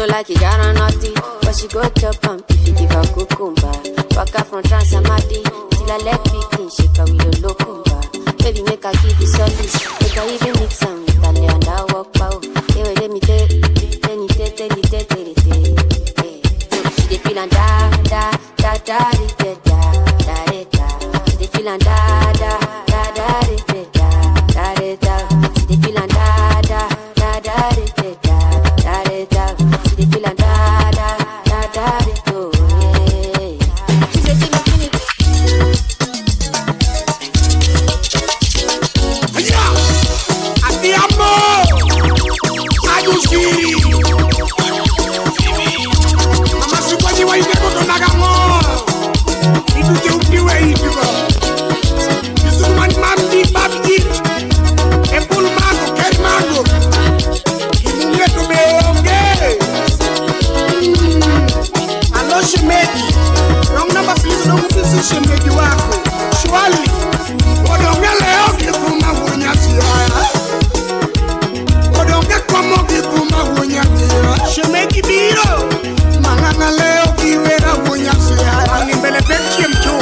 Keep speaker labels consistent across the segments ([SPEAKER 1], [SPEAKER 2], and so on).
[SPEAKER 1] no like it, got on naughty. But she go chop if you give her cucumber. Waka from Transamadi till I let me shake her with a locumba. Baby, make her give you service. Make her even mix some with a leander walk pow. Hey, wait, let me tell you. She dey feel and da da da da da da da da. She dey feel and da da da da da da da da. She dey feel and da da da da da da da da. She dey feel and da da da da da. She say she no feel it.
[SPEAKER 2] Yeah, Adiamo, Adushi. Why you never go back more? It will take you away, you go. You should want Mammy, Babby, and Bull Mango, Cat Mango. You need to be okay. I know she made it. Wrong number, please don't miss it. She made you up. Surely, what don't get out of my winner? What don't get come up with my winner? She make it be Mangana leo kiwera munya siya Ani mbele pekiem tu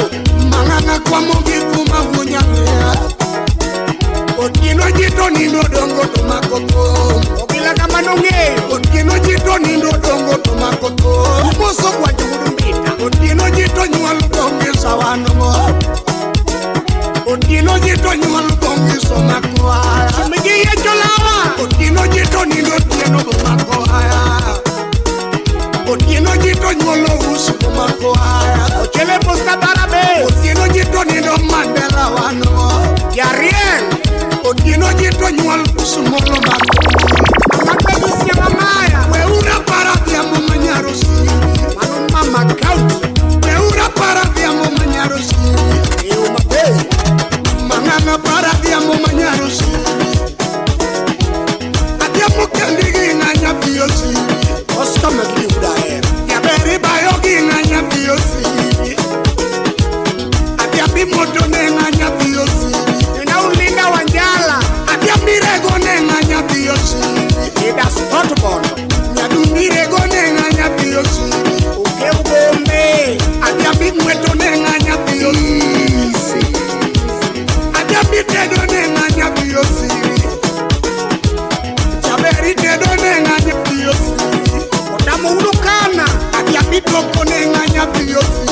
[SPEAKER 2] Mangana kwa mungi kuma munya siya Otino jito nindo dongo tumakoko Obila kama nonge Otino jito nindo dongo tumakoko Umoso kwa jurumbita Otino jito nyua lukongi sawanongo Otino jito nyua lukongi somakwa Sumigi ye cholawa Otino jito nindo tieno tumakwa Otieno jito nyolo usu kumako haya Ochele posta barabe Otieno jito nindo Mandela wano Yarien Otieno jito nyolo usu molo mako Makabisi ya mamaya Weura para vya mumanyaro siri Manu mama kauti Weura para vya mumanyaro siri Eo mabe Mangana para vya mumanyaro siri Adia mukandigi nganya biyo siri Oscar McLeod ya beri bayogi nganya biosi Adia bimoto ne nganya biosi Ina ulinga wanjala Adia mirego ne nganya biosi Ida spotball Nyadu mirego ne nganya biosi Uke ubombe Adia bimweto ne nganya biosi Adia bitedo ne nganya biosi Chaberi tedo ne nganya biosi Mulukana Adia bito kone nganya biosi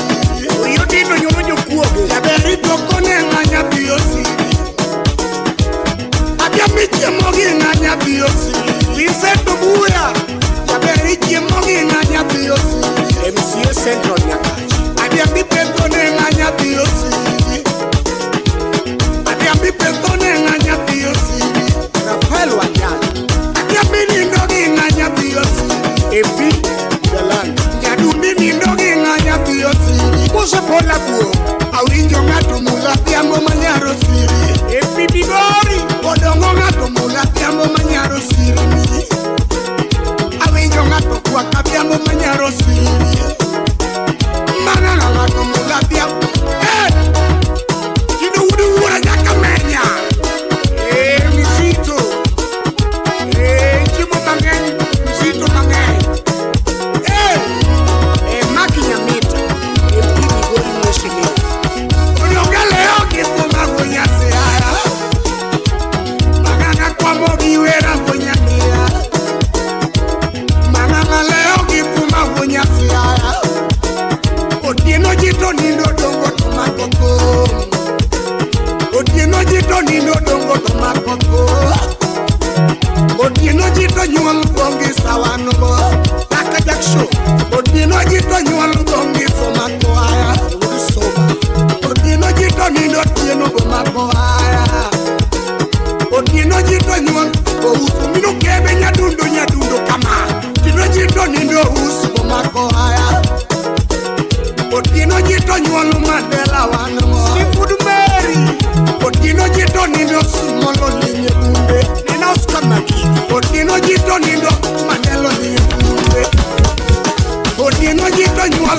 [SPEAKER 2] Uyo dino nyurujo kuoge Ya berito kone nganya biosi Adia miche mogi nganya biosi Liseto buya Ya beriche mogi nganya biosi MCA Central Nyakachi Adia bipe kone nganya biosi Adia bipe kone nganya biosi Rafael Wanyala Adia bini ndogi nganya biosi Epi Galan Nyadumbi nindogi nganya piyo siri Mose pola buo Aurinjo ngatu mula tiambo manyaro siri Epi bigori Odongo ngatu mula tiambo manyaro siri Aurinjo ngatu kwa tiambo manyaro siri Manana ngatu mula tiambo Kino udu ura nyaka menya Misito Chimo mangeni Misito mangeni Makinyamita Mpini gori mweshini Unyongeleo kifuma kunyasi haya Magana kwa mogi wera kunyania Magana leo kifuma kunyasi haya Otieno jito nindo dongo tumakoko Otieno jito nindo dongo tumakoko Otieno jito nyual bongi sawanogo Taka jaksho Otieno jito nyual bongi somako haya Otieno jito nindo tieno bomako haya Otieno jito nyual Ousu minu kebe nyadundo kama Tino jito nindo usu bomako haya Otieno jito nyual Mandela wano Seafood Mary Otieno jito nindo sumolo linye bunde Nina Oscar McLeod Otieno jito nindo Mandela linye bunde Otieno jito nyual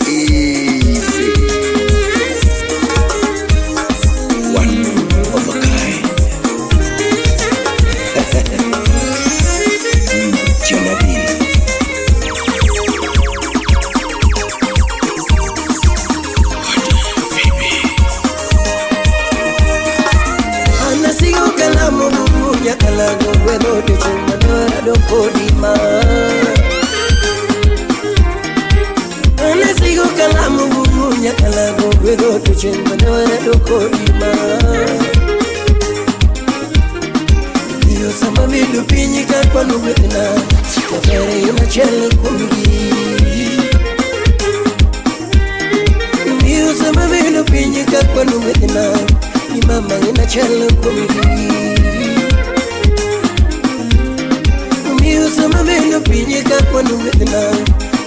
[SPEAKER 3] Easy. One of a kind. Jonah B.
[SPEAKER 4] doko dima. Ana sigo kalamu bubunya kalago wedo tuchemba dora doko dima. Dio sama milu pinyi kakwa nubetna, kapere yuna chele kumgi. Dio sama milu pinyi kakwa nubetna, imama yuna chele kumgi. Dio sama milu pinyi kakwa nubetna,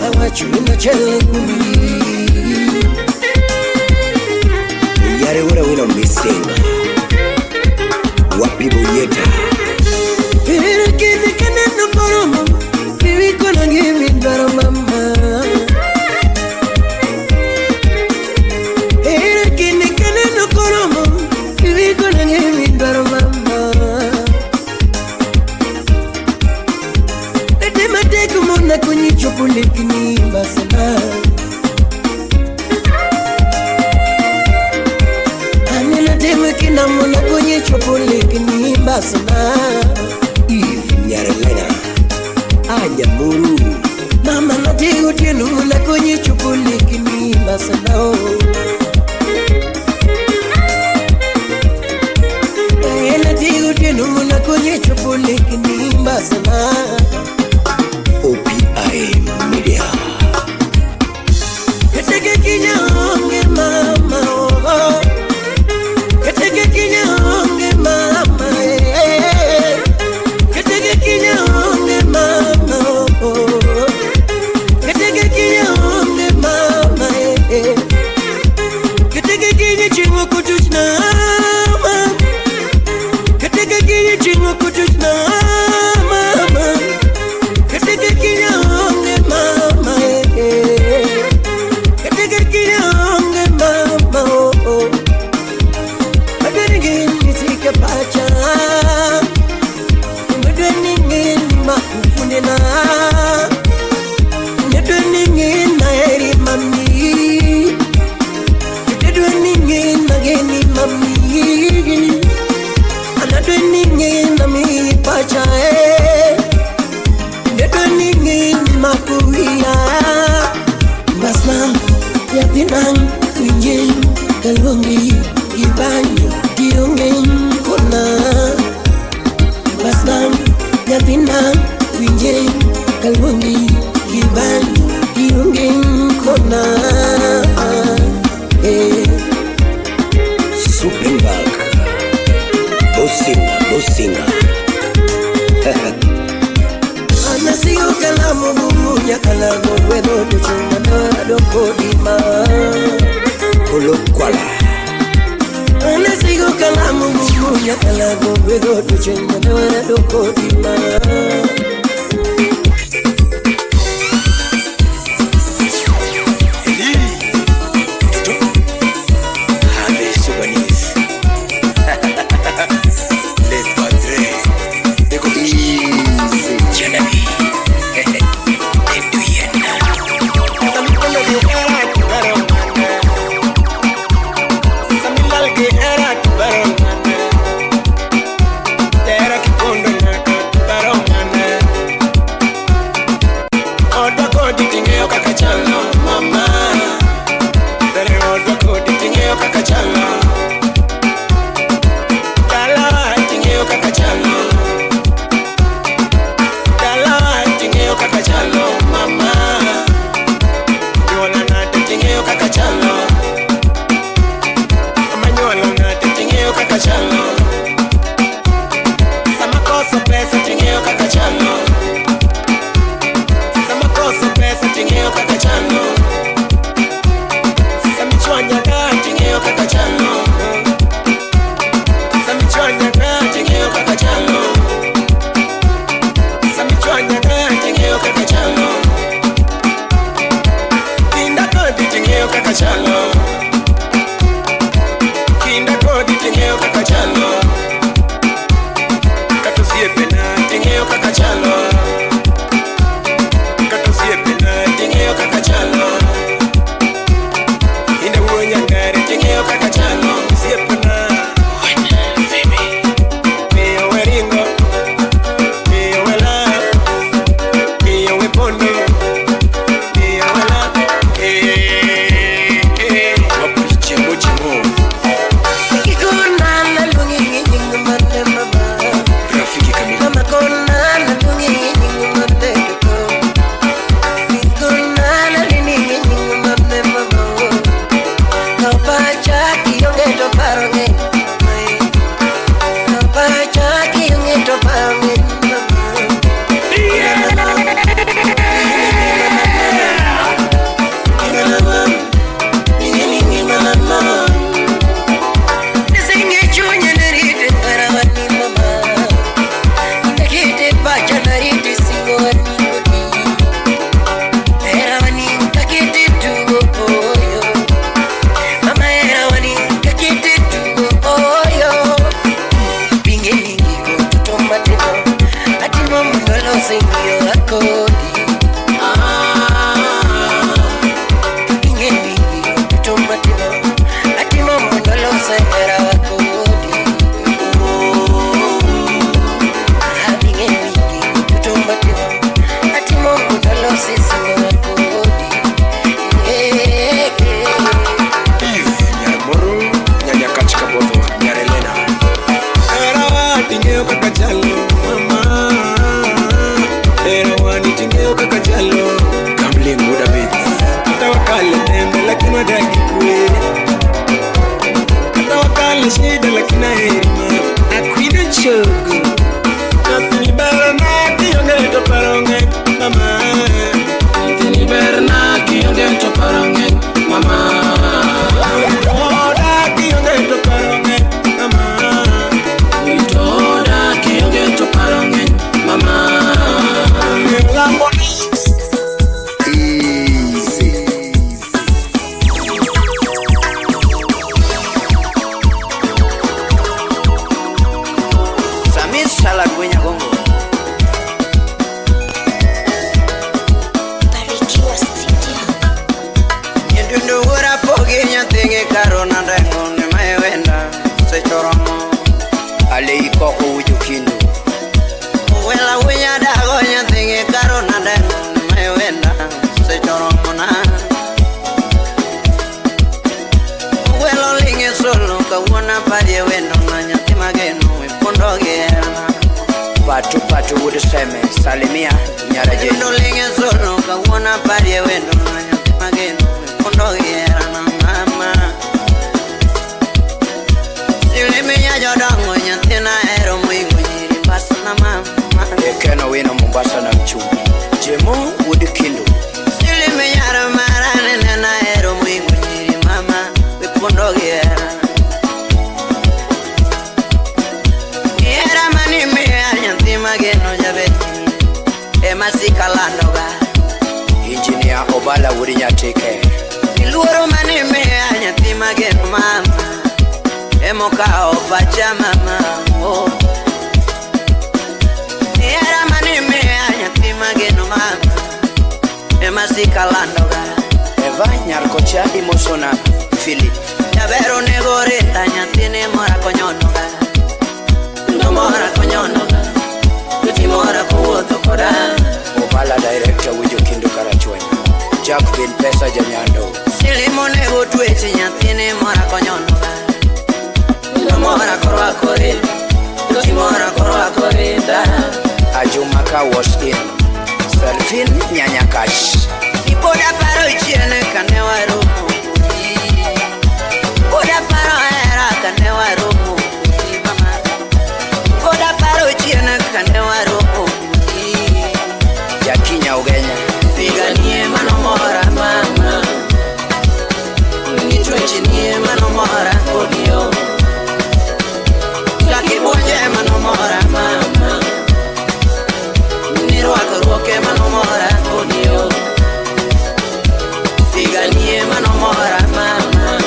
[SPEAKER 4] awachu yuna chele kumgi.
[SPEAKER 3] Yare ura wina misinga Wapi boyeta
[SPEAKER 4] Ere kene kene no koromo Bibi kona gimi dara mama Ere kene kene no koromo Bibi kona gimi dara mama Ede mateko mona kunyi chopule kini basana Kina mona kwenye chopole kini basana
[SPEAKER 3] Nyare lena Anya muru
[SPEAKER 4] Mama natego tienu na kwenye chopole kini basana Natego tienu na kwenye chopole kini basana
[SPEAKER 3] OPI Media
[SPEAKER 4] Keteke kinyange mama oh Keteke kinyange mama Keteke kinyange mama Keteke kinyange mama Keteke kinye chingo kutuchna Keteke kinye chingo kutuchna mama Keteke kinyange mama Keteke kinyange mama Pacha Ngedweningin makufunena Ngedweningin na eri mami Ngedweningin na geni mami Anadweningin na mi pacha Ngedweningin makuia Basna yatinang winjin kalungi Ibanyo diungin kona Basnam yatina winjeng kalwungi Iban diungin kona
[SPEAKER 3] Supingbag Bosinga
[SPEAKER 4] Anasiyo kalamu bumunya kalago wedo tuchunga dora doko dima
[SPEAKER 3] Kolokwala
[SPEAKER 4] Anasigo kalamu bumunya kalago wedo tuchunga dora doko dima Atimo mungalo singyo akodi Ingeni kutumatimo Atimo mungalo sengera akodi Ingeni kutumatimo Atimo mungalo singyo akodi
[SPEAKER 3] Nyarmuru nyanya kachika boto nyarelena
[SPEAKER 5] Era tingeo kakachalo mama Era wani tingeo kakachalo
[SPEAKER 3] Kamli muda bits
[SPEAKER 5] Tawakale tembe lakini wadaki kwe Tawakale shida lakini aherima Akwida chogu Natini barana kiyonge to paronge mama Natini barana kiyonge to paronge mama Toda kiyonge to paronge mama Toda kiyonge to paronge mama
[SPEAKER 3] Salad kwenye gongo
[SPEAKER 1] Barikiwa Studio.
[SPEAKER 3] Nyendundu ura pogi nyatingi karona dengo ni mayewenda sechoromo Ale ikoko uju kindu Wela wenya dago nyatingi karona dengo ni mayewenda sechoromo na Welo linge solo kawona padye wendo na nyatima geno wipondo gena Patu uduseme salimia nyara jeno Wendo linge solo kawona padye wendo na nyatima geno wipondo gena mama Siliminya jodango nyatina ero mwingo nyiri basa na mama Ekeno wino Mombasa na mchumbi Jemo udikindu Siliminya ramarane nena ero mwingo nyiri mama wipondo gena Yera mani mea nyantima geno jabeti Emasika landoga Engineer Obala wuri nyatike Iluoro mani mea nyantima geno mama Emoka opacha mama oh. Yera mani mea nyantima geno mama Emasika landoga Eva nyarkocha imosona Philip Yabero negore tanyatine mora konyonoga Mora konyonoga Kutimora kuwoto kora Obala director wujo kindu karachwenya Jack bin pesa janyando Silimone gutwechi nyatine mora konyonoga Mora korwa kore Kutimora korwa kore da Ajumaka was in Selfin nyanya cash Ipoda paro ichiene kanewa rumu Ipoda paro era kanewa rumu Koda paro chiena kanewa roho Yakinya ugenya Figanie manomora mama Nitwechi nie manomora kodio Laki bonje manomora mama Nirwaka ruoke manomora kodio Figanie manomora mama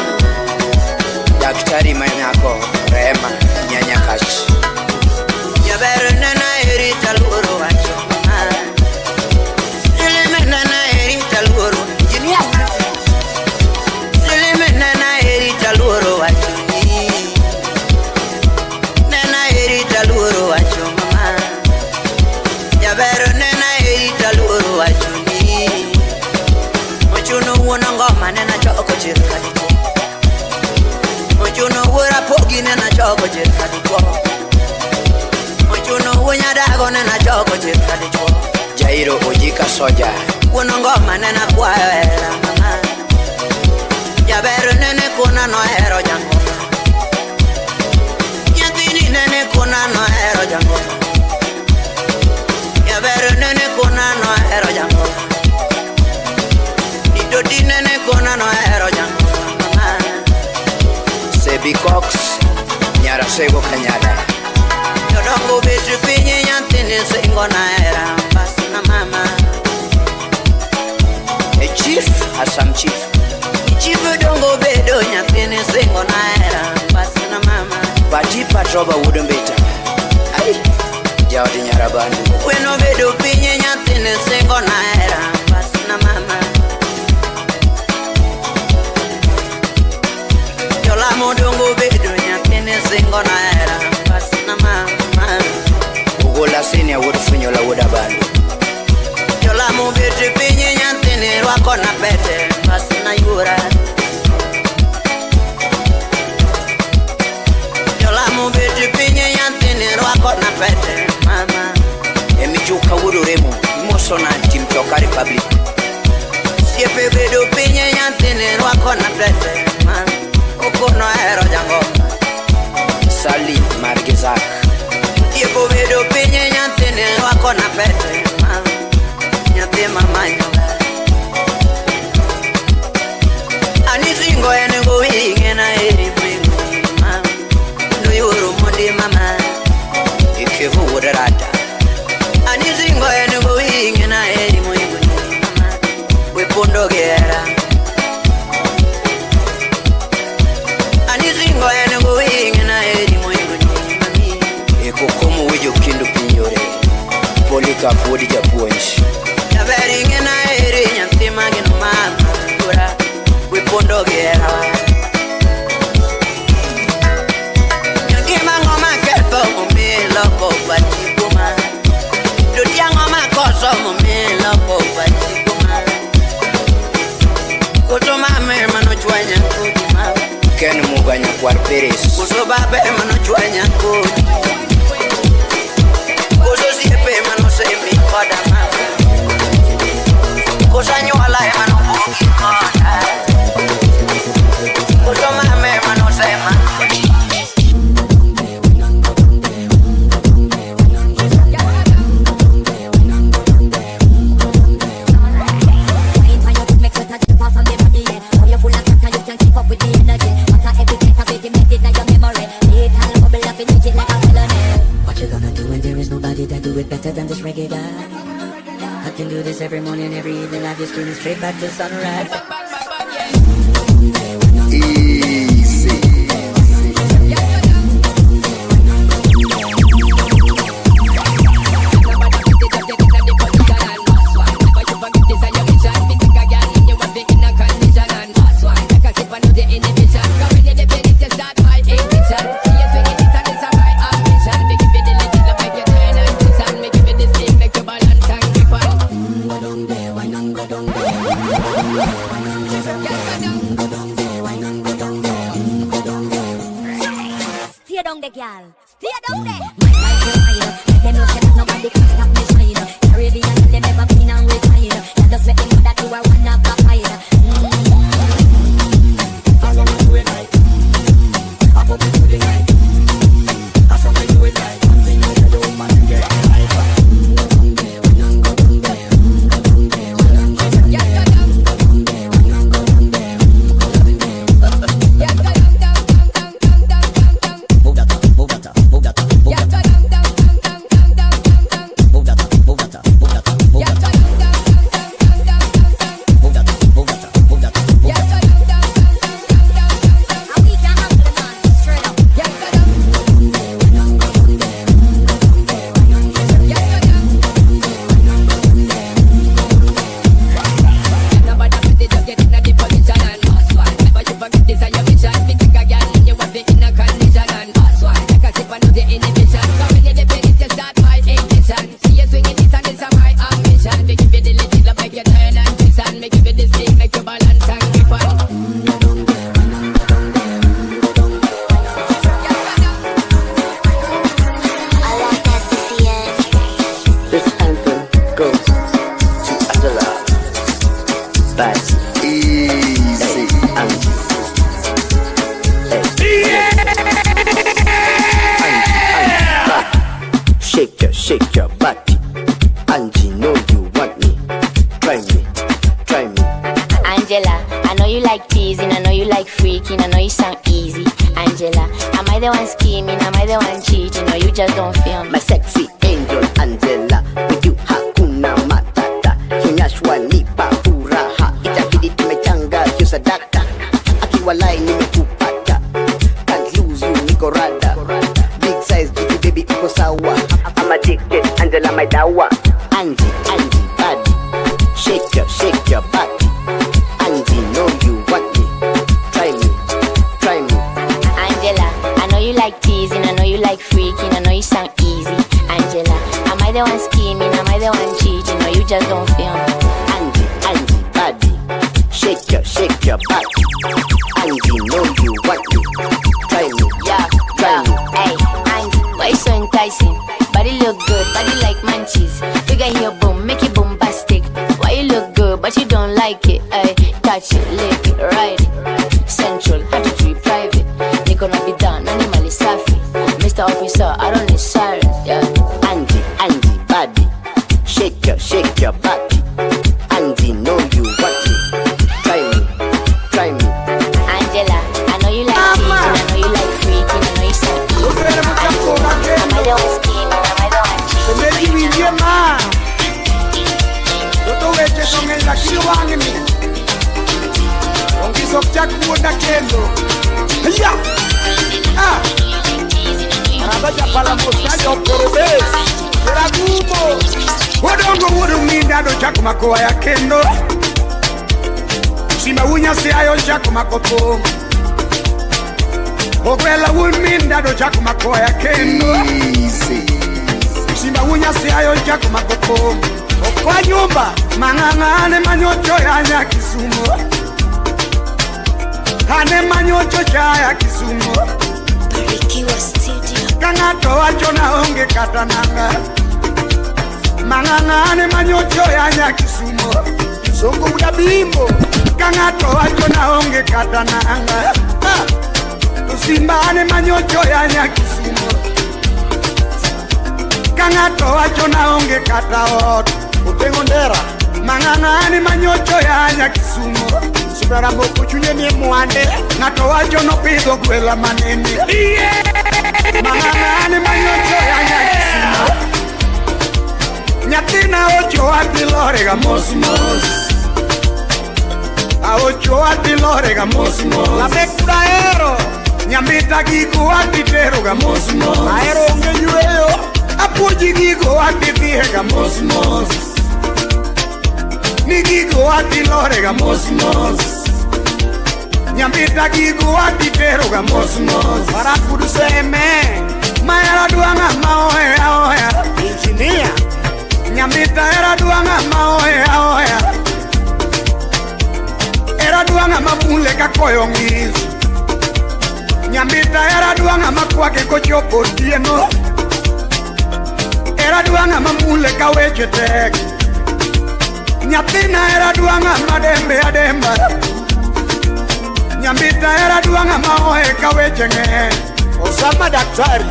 [SPEAKER 3] Daktari manyako Rema nyanya kashi Yabero nana erita luro wacho Silime nana erita luro Silime nana erita luro wacho Nana erita luro wacho mama Yabero nana erita luro wacho Mochuno uona ngoma nena choko chirkadi Mochuno uora pogi nena choko chirkadi Mochuno unya dago nena choko chirkadi Jairo ojika soja Uona ngoma nena kwa era mama Yabero nene kuna no hero jango Nyatini nene kuna no hero jango Yabero nene kuna no hero jango Idodi nene kuna no hero jango mama Sebi Cox Nyara sego kanyada Yodongo betri pinyi nyantini singo na era Basi na mama Chief Asam Chief Chief dongo bedo nyantini singo na era Basi na mama Bati patroba wudumbeta Ay Jaodi Nyarabandu. Weno bedo pinye nyathine singo naera pasna mama. Jola modongo bedo nyathine singo naera pasna mama. Ugola sini awudu funyola wuda bandu. Jola mo bedo pinye nyathine rwako na pete pasna yura. Jola mo bedo pinye nyathine rwako na pete mama. Emijuka wururemo Mosona Team Toka Republic. Siepe bedo pinye nyathine rwako na pete mama. Ukono ero jango Sali Margizak. Siepe bedo pinye nyathine rwako na pete mama. Nyathi mama nyoga Anisingo enengo winge na eri mwingo mama. Nuyuru mundi mama Ikevu wudarata Anisingo enengo winge na eri mwingo mama. Wepondo gera Anisingo enengo winge na eri mwingo mami. Eko komu wejo kindu pinyore Polika podi japuonchi Naveringe na eri nyathi magino mama. Kura Wepondo gera Nyangima ngoma keto mumilo kopa chikuma. Dudia ngoma koso mumilo kopa chikuma. Kuto mame mano chwanya kujima. Ken muganya kwar peres. Kuto babe mano chwanya kujima. Kuto siepe mano semi koda mama. Kuto nyuala mano kuki koda. Kuto mame mano sema.
[SPEAKER 6] Better than this reggae guy. I can do this every morning, every evening. I just screaming straight back to sunrise.
[SPEAKER 2] Easy.
[SPEAKER 1] Stay down there, girl. Stay down there. My life is higher. Let them know that nobody can stop me shine. Caribbean, they never been and retire. And just let them know that you are one of the fire.
[SPEAKER 4] As long as you it right, I hope you do the right. As long as you it right, something you say you man get right.
[SPEAKER 7] Shake your body. Angie, know you want me. Try me, try me.
[SPEAKER 1] Angela, I know you like teasing, I know you like freaking, I know you sound easy. Angela, am I the one scheming, am I the one cheating, or you just don't feel me?
[SPEAKER 7] My sexy angel Angela, with you hakuna matata. Kinyashwa nipa furaha, itabidi tumechanga kiusadaka. Akiwalai nimekupata, can't lose you niko rada. Big size baby uko sawa, I'm a dick. Angie, body, shake your body. Angie, know you want me. Try me.
[SPEAKER 8] Angela, I know you like teasing, I know you like freaking, I know you sound easy. Angela, am I the one scheming? Am I the one cheating? Or you just don't feel me?
[SPEAKER 7] Angie, body, shake your body. Angie, know you want me. Try me.
[SPEAKER 8] Hey, Angie, why you so enticing? Body look good, body like munchies. You got your boom, make it bombastic. Why you look good, but you don't like it? Ay, touch it, lick it, ride it. Central, have to treat private. They gonna be done, animal is safi. Mr. Officer, I don't need sirens, yeah.
[SPEAKER 7] Angie, body, shake your body. Angie, know you want me. Try me.
[SPEAKER 8] Angela, I know you like teasing, I know you like freaking, I know you sound easy. Am I the one scheming? Am I the one cheating?
[SPEAKER 2] Makoya kendo Sima unya si ayo chako makopo Ogwela uminda do chako makoya kendo Sima unya si ayo chako makopo Okwa nyumba Mangangane manyocho ya Kisumu Hane manyocho ya Kisumu
[SPEAKER 8] Barikiwa Studio.
[SPEAKER 2] Kangato wacho na onge katananga Mangangane manyocho ya Kisumu Songo udabimbo Kangato wacho na onge katananga Usimbane manyocho ya Kisumu Kangato wacho na onge kataot Utengo ndera Mangangane manyocho ya Kisumu Subraramo kuchunye ni muande Ngato wacho no pido gwela manene Mangangane manyocho ya Kisumu Nyatina ocho atilorega mosmos A ocho atilorega mosmos La mecura ero Nyambita gigo atiteroga mosmos Aero onge yueo Apuji gigo atitiega mosmos Ni gigo atilorega mosmos Nyambita gigo atiteroga mosmos Para kuduseme Maera duanga maoya Engineer Nyambita era duanga maoya Era duanga mabule kakoyo ngis Nyambita era duanga makwake kochopo tieno Era duanga mamule kaweche tek Nyatina era duanga madembe ademba Nyambita era duanga maohe kaweche nge Osama daktari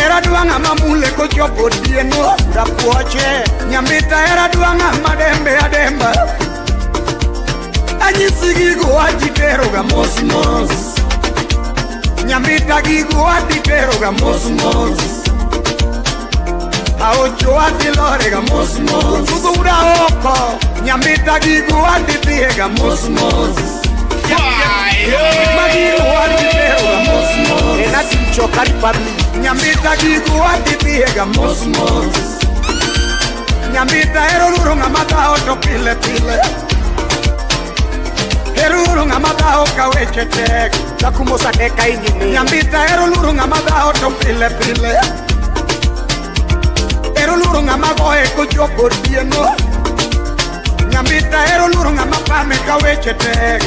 [SPEAKER 2] Era duanga mamule kochopo tieno Rapuache Nyambita era duanga madembe ademba Anyisi gigo ajiteroga mosmos Nyambita gigo ajiteroga mosmos Aocho atilorega mosmos Tudo ura oko Nyambita gigo ajiteroga mosmos Magigo ajiteroga mosmos Enati mchokari pabli Nyambita gigo ajiteroga mosmos Nyambita ero lurunga mata oto pile Erurunga madao kaweche tek Takumosa deka ingine Nyambita erulurunga madao to pile Erulurunga magoe kuchopo tieno Nyambita erulurunga mapame kaweche tek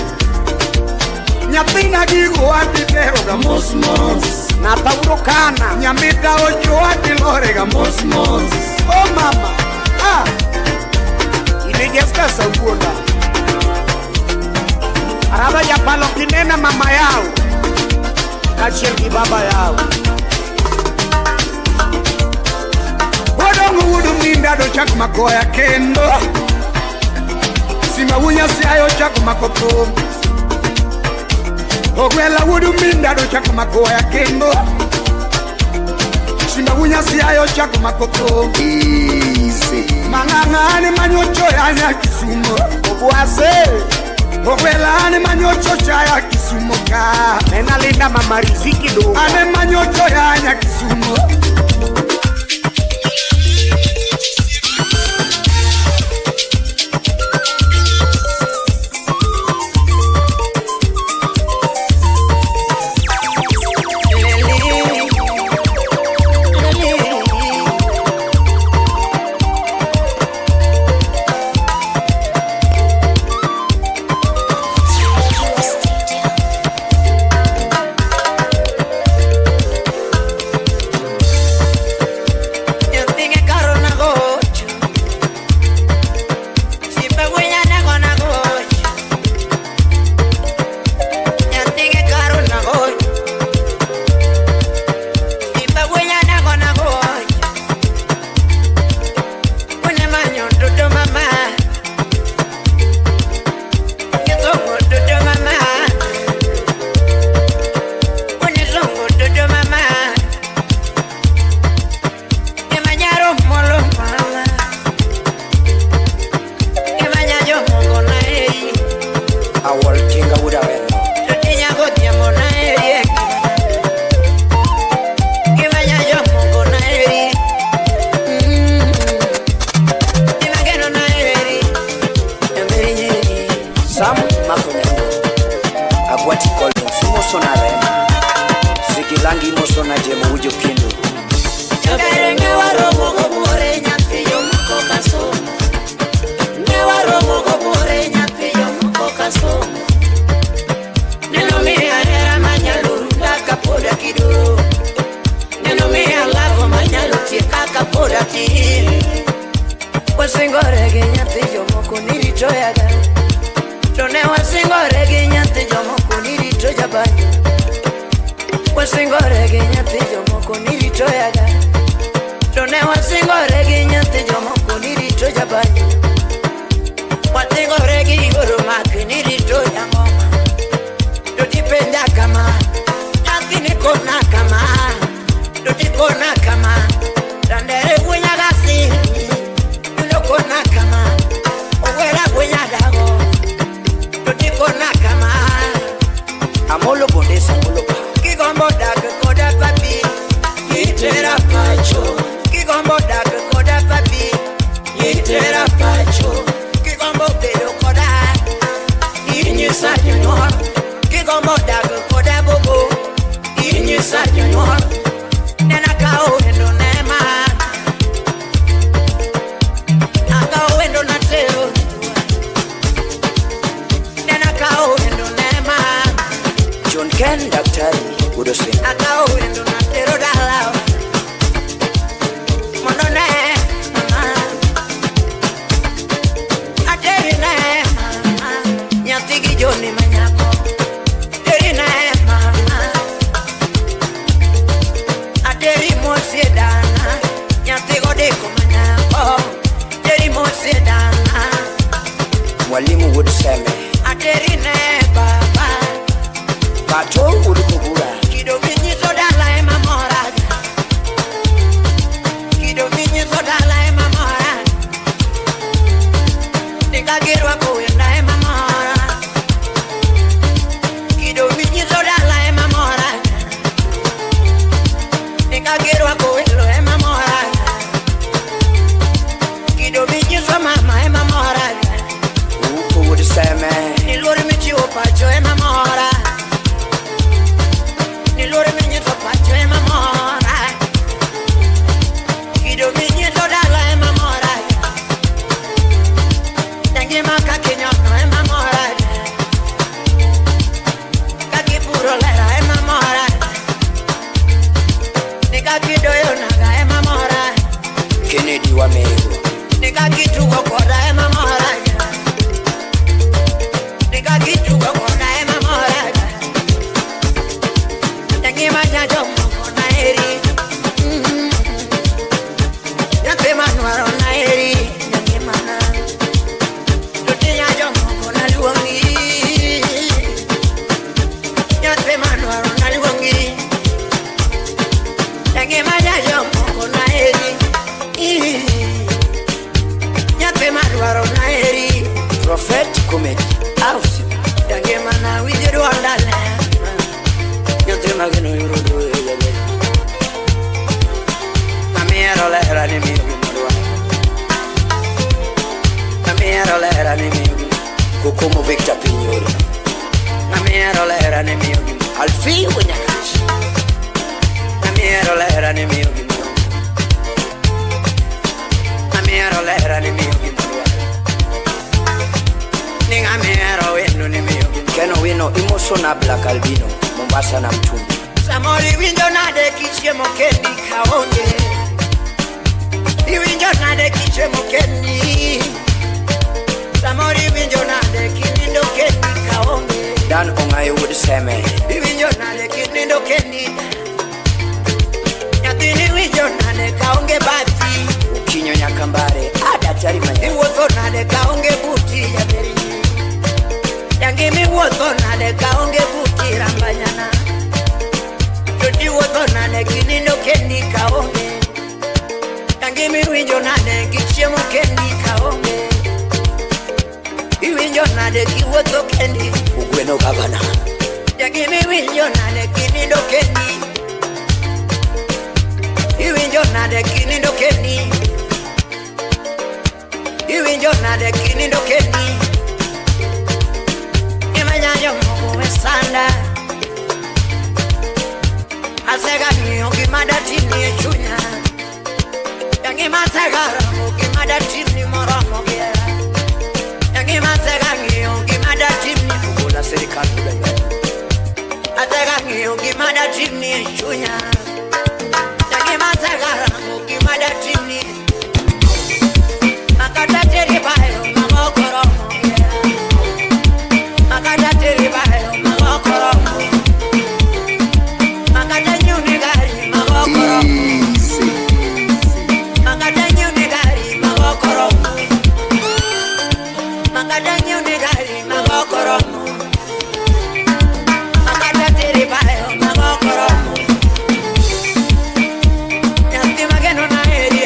[SPEAKER 2] Nyatina gigo atiteroga mosmos Nataurokana Nyambita ocho atilorega mosmos Oh mama Inegesta sauona Araba ya palo kinena mama yao Kachirki baba yao Wadongo wudu minda do chaku makoya kendo Sima unya siayo chaku makopo Ogwela wudu minda do chaku makoya kendo Sima unya siayo chaku makopo Easy Mangangane manyocho ya Kisumu Obuase Ogwela ane manyocho ya Kisumu ka Nena linda mama riziki do Ane manyocho ya Kisumu
[SPEAKER 3] Zangi moso na jemo ujo kindu.
[SPEAKER 5] Jaberenge waromo gobore nyapiyo moko kaso. Ne waromo gobore nyapiyo moko kaso. Neno miya hera manyalo ndaka poda kido. Neno miya lavo manyalo tieka kapoda ti. Wasingore gi nyapiyo moko nirito yaga. Tone wasingore gi nyapiyo moko nirito jabanya. Wasingore gi nyapiyo moko nirito yaga. Tone wasingore gi nyapiyo moko nirito jabanya. Wasingore gi goro mak nirito yangoma. Dotipenda kama Akini kona kama Dotikona kama Dandere bunya gasi Dulokona kama Owera bunya dago Dotikona kama
[SPEAKER 3] Amolo bonde samolo pa.
[SPEAKER 5] Kigombo dag koda papi Yitera pacho Kigombo dag koda papi Yitera pacho Kigombo bedo koda Inyisa junor Kigombo dag koda bobo Inyisa junor Nena kao endo nema Nakao endo natero Nena kao endo nema
[SPEAKER 3] John Ken daktari udose.
[SPEAKER 5] Nakao endo natero dala Monone Ateri nema Nyatigi joni manyako Ateri nema Ateri mosiedana Nyatigo deko manyako Ateri mosiedana
[SPEAKER 3] Mwalimu uduseme.
[SPEAKER 5] Ateri ne baba
[SPEAKER 3] Bato udukubura.
[SPEAKER 5] Kido vinyizo dala ema moraga Kido vinyizo dala ema moraga Nikagirwa kuenda ema moraga Kido vinyizo dala ema moraga Nikagirwa kuendo ema moraga Kido vinyizo mama ema moraga
[SPEAKER 3] Uko uduseme.
[SPEAKER 5] Niluri michiwo pacho ema moraga Niluri vinyizo pacho ema moraga Kido vinyizo dala ema moraga Tangi maka kinyono ema moraga Kaki puro lera ema moraga Nika kidoyo naga ema moraga
[SPEAKER 3] Kennedy wa Meru.
[SPEAKER 5] Nika kitugo koda ema moraga Nika kitugo koda ema moraga Tangi majajo moko na eri Nyate manuaro na eri Tangi mana Tuti nyajo moko na luongi Nyate manuaro na luongi Tangi majajo moko na eri Nyate manuaro na eri
[SPEAKER 3] Prophet comedy. House.
[SPEAKER 5] Tangi mana wijiru andale
[SPEAKER 3] Nyante mageno yurudu.
[SPEAKER 5] Mamiero lera ni miyo gimorwa Mamiero lera ni miyo gimorwa
[SPEAKER 3] Kukumu Victor Pinyori.
[SPEAKER 5] Mamiero lera ni miyo gimorwa
[SPEAKER 3] Alfi Wanyakashi.
[SPEAKER 5] Mamiero lera ni miyo gimorwa Mamiero lera ni miyo gimorwa Ninga miero wendo ni miyo gimorwa
[SPEAKER 3] Keno wino imoso na Black Albino. Mombasa na Mtumbi.
[SPEAKER 5] Samori winjo nade kichiemo kendi kaonge Iwinjo nade kichiemo kendi Samori winjo nade kinindo kendi kaonge
[SPEAKER 3] Dan Ongayo uduseme.
[SPEAKER 5] Iwinjo nade kinindo kendi Nyathini winjo nade kaonge bati
[SPEAKER 3] Ukinyo Nyakambare. Daktari manya.
[SPEAKER 5] Iwuotho nade kaonge buti jaberi Yangi miwuotho nade kaonge buti rambanyana Iwuotho nade kinindo kendi kaonge Yangi miwinjo nade kichiemo kendi kaonge Iwinjo nade kiwuotho kendi
[SPEAKER 3] Ugweno gavana.
[SPEAKER 5] Yangi miwinjo nade kinindo kendi Iwinjo nade kinindo kendi Iwinjo nade kinindo kendi Imanyanyo moko wesanda
[SPEAKER 3] Asega ng'iyo gima datimi e chunya. Gima segara gima datimi moromo gia. Gima sega ng'iyo gima datimi kula serikali bebe. Asega ng'iyo gima datimi e chunya. Gima segara gima datimi. Makata teri bayo mamokoro. Makata teri bayo mamokoro. Makata nyuni gari mamokoro. Makata nyuni gari mamokoro. Makata nyuni gari mamokoro. Makata teri bayo mamokoro. Yanti mageno na heri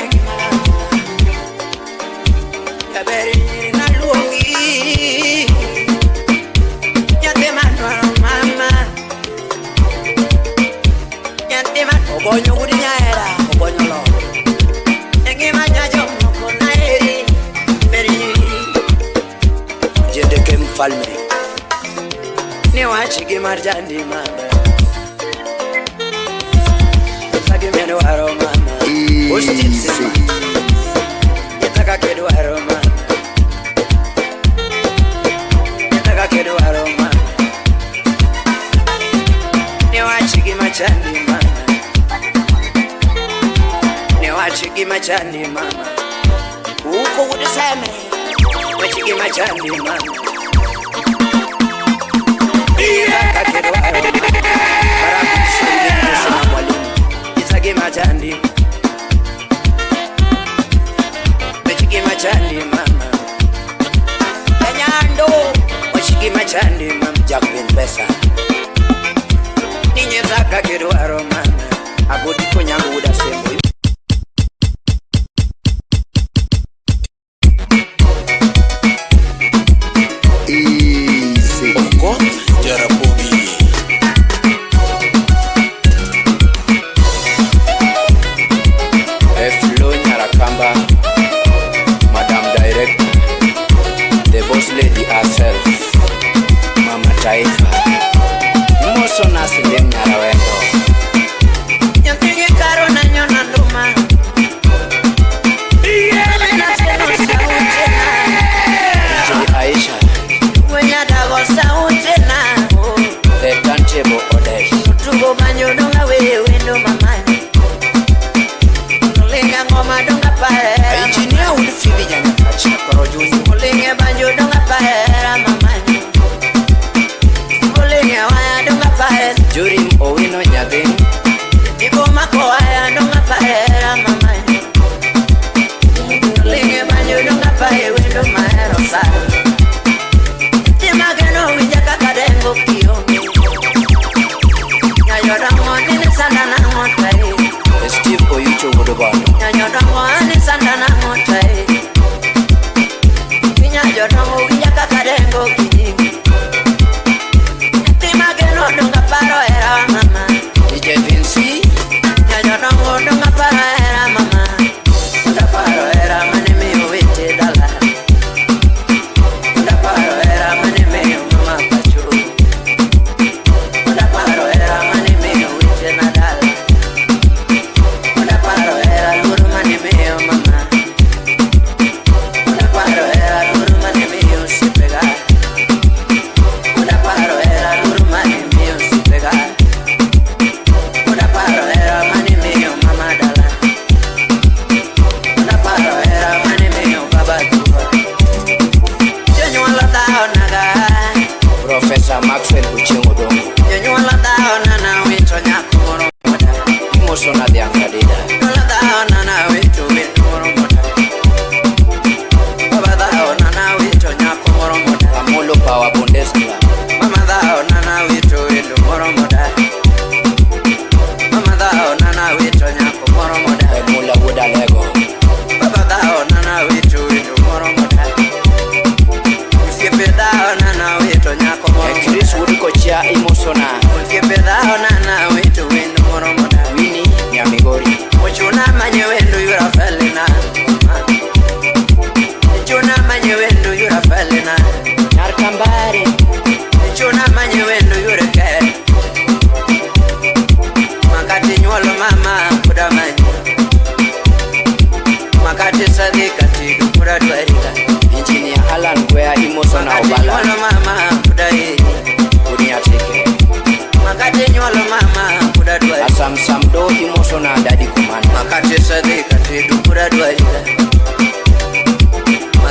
[SPEAKER 3] Kaberi na luongi Yanti manwaro mama Yanti manwaro Obonyo udi nyaera Obonyo lo Yangi manyajo moko na heri Beri Jendeke mfalme Ni wachigi marjandi mama Sagi mene waro mama Ustitsi Yataka kedu waro mama Yataka kedu waro mama Ni wachigi machandi mama Ni wachigi machandi mama Uko udiseme Wachigi machandi mama Yataka kedu waro mama Karabu disenge kusuna mwalimu Isagi machandi Wachigi machandi mama Kanyando Wachigi machandi mama Jakubin pesa Ninye zaka kiruaro mama Agodi konyangu uda sembo
[SPEAKER 2] Easy.
[SPEAKER 5] Oko Jarabogi
[SPEAKER 3] Flo Nyarakamba Madam Director The boss lady herself Mama Taifa Moso nasi dem Nyarawendo Nyantigi karo na nyona nduma Yele na seno sautena Joy Aisha Wenya dago sautena The turntable Odesh Tugo banyo donga wewe ndo mamani Mulinga ngoma donga paera Engineer ulifibi jana kachi Korojuni Mulinga banyo donga paera mamani Mulinga waya donga paera Jurim owino nyadhin Niko mako waya donga paera mamani Mulinga banyo donga paera wendo maero sara Timageno wijaka kadengo kiyomi Nyayodango nini sanda na ngotai Steve Oyucho Wodobano Nyayodango nini sanda na ngotai Nyayodango wijaka kadengo kiyomi Timageno donga paro era mama DJ Vinci Nyayodango donga paro era mama Donga paro era mani miyo wete dala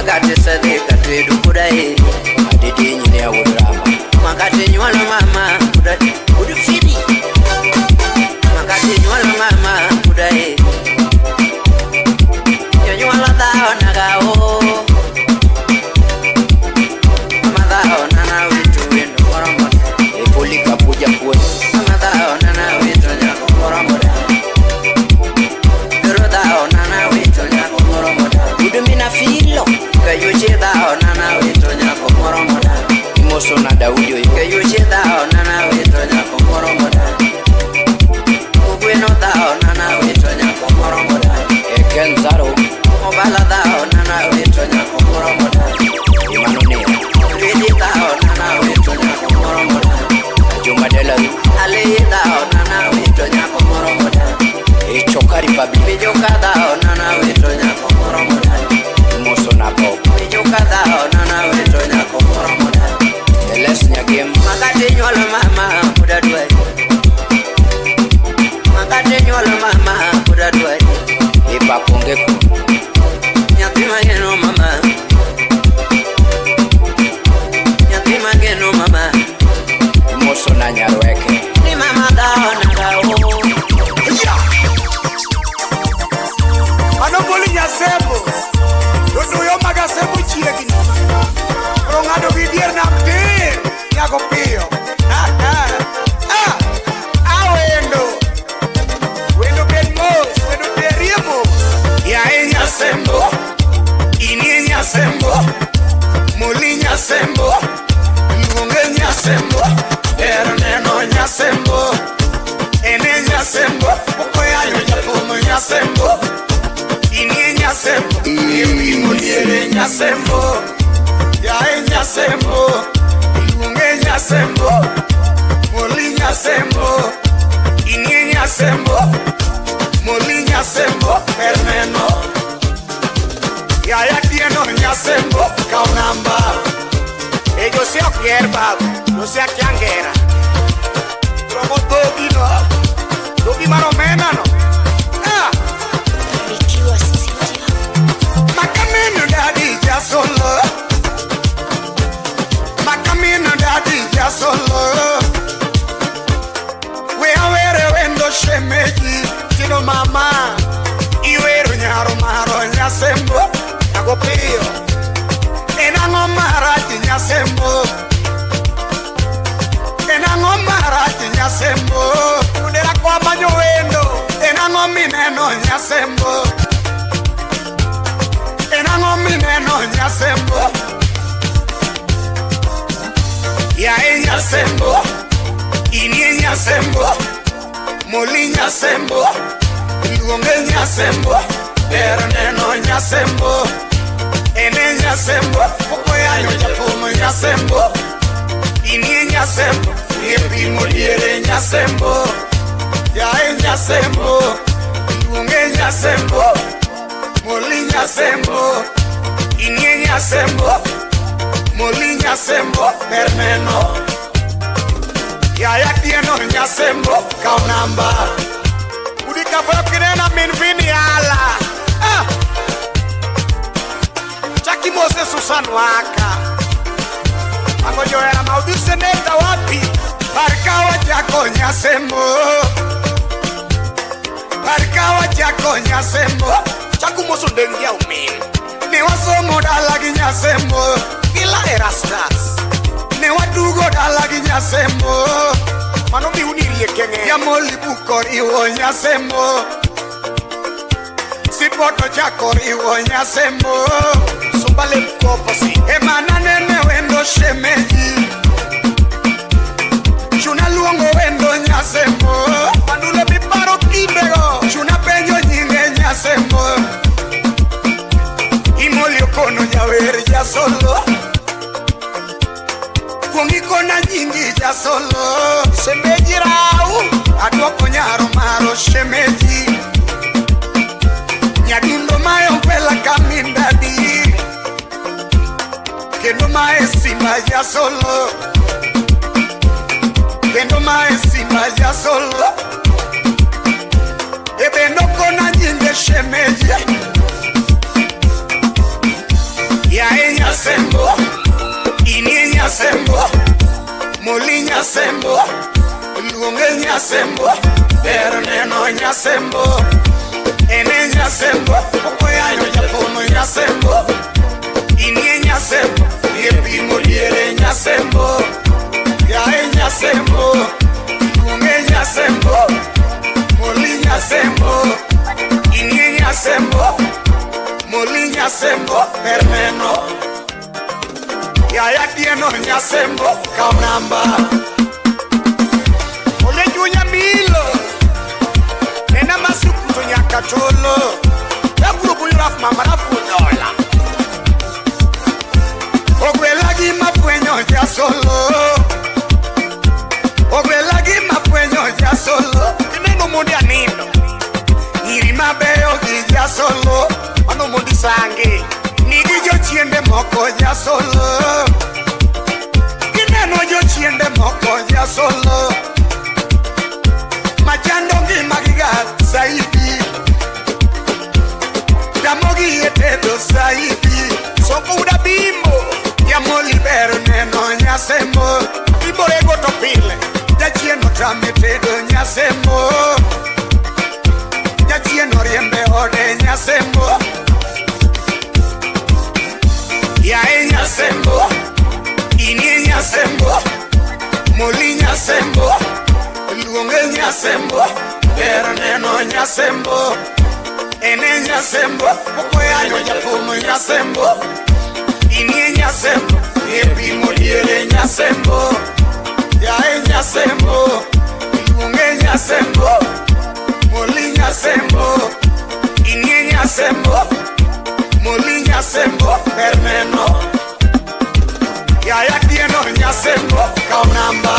[SPEAKER 3] Makati sadeka twedu kudai Adidi nyine ya udrama Makati nyuala mama kudai Udufidi Makati nyuala mama kudai Nyuala dao nagao Amadao nana witu wendo moromoda Epulika puja kwe Amadao nana witu nyako moromoda Dao nana wito nyako moromoda Udumina filo Kayuche dao nana wito nyako moromoda Imoso na Daudi Kayuche dao nana wito nyako moromoda Ugweno dao nana wito nyako moromoda Ekenzaro Obala dao nana wito nyako moromoda Imanonea Lidi dao nana wito nyako moromoda Ajumadela Aleye dao nana wito nyako moromoda Chokari babi Mijoka dao nana wito nyako moromoda Moso na bob Mijoka dao nana wito nyako moromoda Eles nyagem Makati nyolo mama kuda duai Makati nyolo mama kuda duai Ipa pongeku Nyatima geno mama Nyatima geno mama Moso na nyarweke Ni mama dao nagao
[SPEAKER 2] Anoboli nyasebo Dodo yo magasebo chiegni Rongado vidier na mtir Yago pio Wendo Wendo ben mos Wendo periemo Ya nyasembo Ini nyasembo Moli nyasembo Ngonge nyasembo Erneno nyasembo Ene nyasembo Okoyayo japomo nyasembo Ini nyasembo Iwi muliere nyasembo Yae nyasembo Iunge nyasembo Moli nyasembo Ini nyasembo Moli nyasembo Hermeno Yaya tieno nyasembo Kaunamba Yo sé okierba Yo sé akiangera Como dogi no Dogi maromena no Makamino daddy ya solo Makamino daddy ya solo We awere wendo shemeji Tino mama Iweru nyaro maro nyasembo Nago pio Enango marati nyasembo Enango marati nyasembo Kundera kwa manyo wendo Enango mineno nyasembo Enango mineno nyasembo Yae nyasembo Ini nyasembo Moli nyasembo Iunge nyasembo Erneno nyasembo Ene nyasembo Okoyayo japomo nyasembo Ini nyasembo Yepi muliere nyasembo Yae nyasembo Iunge nyasembo Moli nyasembo Ini nyasembo Moli nyasembo Hermeno Yaya tieno nyasembo Kaunamba Udika fo kirena minvini ala Chaki Mose Susan waka Magojo era maudise neta wapi Barkawa jako nyasembo Barkawa jako nyasembo Chaku Moso ndengia umini Ni wasomo dalagi nyasembo Gila erastas Ni wadugo dalagi nyasembo Mano mi unirie kenge Ya moli bukor iwo nyasembo Sipoto jakor iwo nyasembo Sumbale mkopo si Emana nene wendo shemeji Chuna luongo wendo nyasembo Mandule biparo kindego Chuna penyo nyinge nyasembo Imoli okono nyawer ya solo Kuongi kona nyingi ya solo Shemeji rau Adwoko nyaro maro shemeji Nyadundo mayo pela kamindadi Kendo mae simba ya solo Kendo mae simba ya solo Ebe no kona nyinge shemeji Ya nyasembo, luonge nyasembo, ber neno nyasembo. Ene nyasembo, okoyanyo japono nyasembo. Inie nyasembo, yepimo diere nyasembo. Yae nyasembo, luonge nyasembo, moli nyasembo. Inie nyasembo, moli nyasembo, ber neno. Yaya dieno nyasembo, kao namba. Ole junya milo, nena masuku to nyaka tolo. Ya grubu yuraf mama rafu dola. Ogwelagi mapwenyo ya solo. Ogwelagi mapwenyo ya solo. Neno mundi anino. Iri mabeyo gi ya solo. Ano mundi sange. Nigi jo chiende moko ya solo. Gineno jo chiende moko ya solo. Machando ngi magiga saidi. Damogi etedo saidi. Soko uda bimbo. Ya moli bero neno nyasembo. Bimbo ego topile. Ya chieno trametedo nyasembo. Ya chieno riembe ode nyasembo. Yae nyasembo, inie nyasembo, moli nyasembo, luonge nyasembo, ber neno nyasembo. Ene nyasembo, okoyanyo japono nyasembo. Inie nyasembo, yepimo diere nyasembo. Yae nyasembo, luonge nyasembo, moli nyasembo. Inie nyasembo, moli nyasembo, ber neno. Yaya dieno nyasembo, kao namba.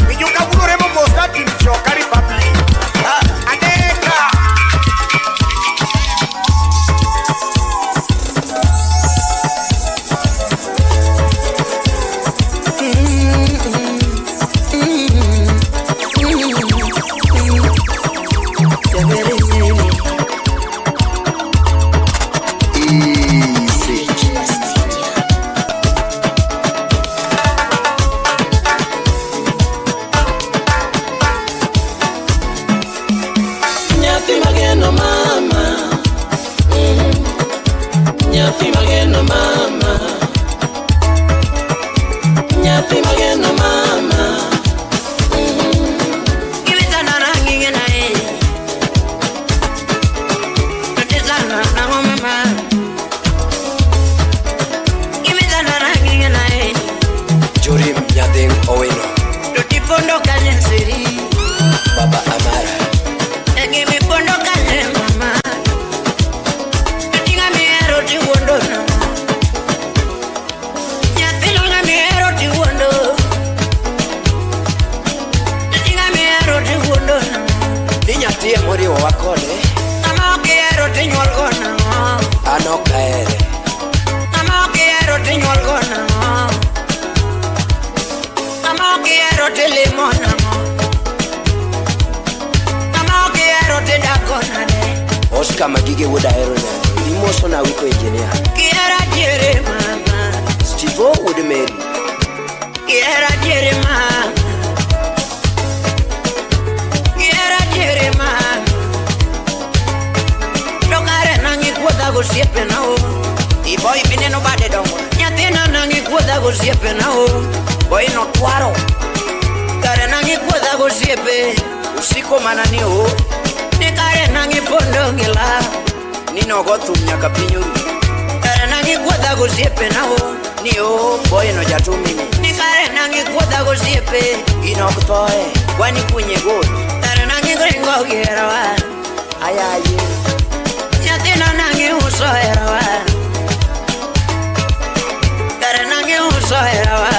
[SPEAKER 2] Mijuka burure momosta timcho karibabli. Adeka.
[SPEAKER 3] Baba Amara.
[SPEAKER 9] Give pondo kale mama. Tinga mi ero ti wondo na. Ya tinga mi ero ti wondo. Tinga mi ero ti wondo na.
[SPEAKER 3] Ninya tie mori wa kode.
[SPEAKER 9] Ama ke ero ti nyol gona.
[SPEAKER 3] Ano kaere.
[SPEAKER 9] Ama ke ero ti nyol gona. Ama ke ero ti limona.
[SPEAKER 3] Oscar Magige woda erona. Limoso na wiko engineer.
[SPEAKER 9] Kiera diere mama.
[SPEAKER 3] Steve would made.
[SPEAKER 9] Kiera diere mama. Kiera diere mama. Tokare nangi kuoda go siepe na o. I boy bine no bade dongo. Nyatina nangi kuoda go siepe na o. Boy no twaro. Kare nangi kuoda go siepe. Usiko manani o. Kare nangi pondo ngila Nino gotu mnyaka pinyuru Kare nangi kuwada gosiepe na ho Ni o boy no jatumini Ni kare nangi kuwada gosiepe Ino kutoe Wani kunye gold Kare nangi gringo girawa Ayaye Nyatina nangi uso herawa Kare nangi uso herawa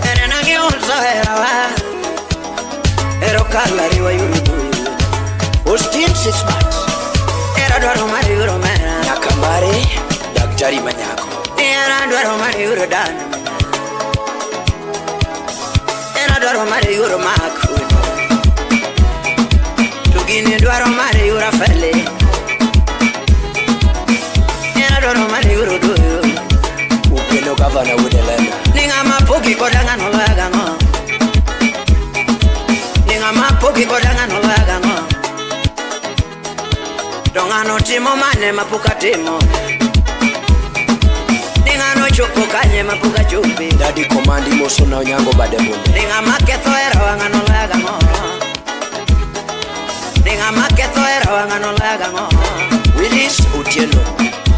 [SPEAKER 9] Kare nangi uso herawa Ero kalari wa yuru Ostin si smart Era dwaro mari yuru mera
[SPEAKER 3] Nakambare Daktari Manyako
[SPEAKER 9] Era dwaro mari yuru dana Era dwaro mari yuru maku Tugini dwaro mari yuru fele Era dwaro mari yuru duyo
[SPEAKER 3] Upendo gavana wudelena
[SPEAKER 9] Ninga mapogi kodanga no laga ngo. Ninga mapoki kodanga no laga ngo. Donga no timo mane mapuka timo. Ninga no chopo kanye mapuka chupi.
[SPEAKER 5] Daddy komandi moso na onyango bade munde.
[SPEAKER 9] Ninga maketo era wanga no laga ngo. Ninga maketo era wanga no laga ngo.
[SPEAKER 5] Willis Otieno.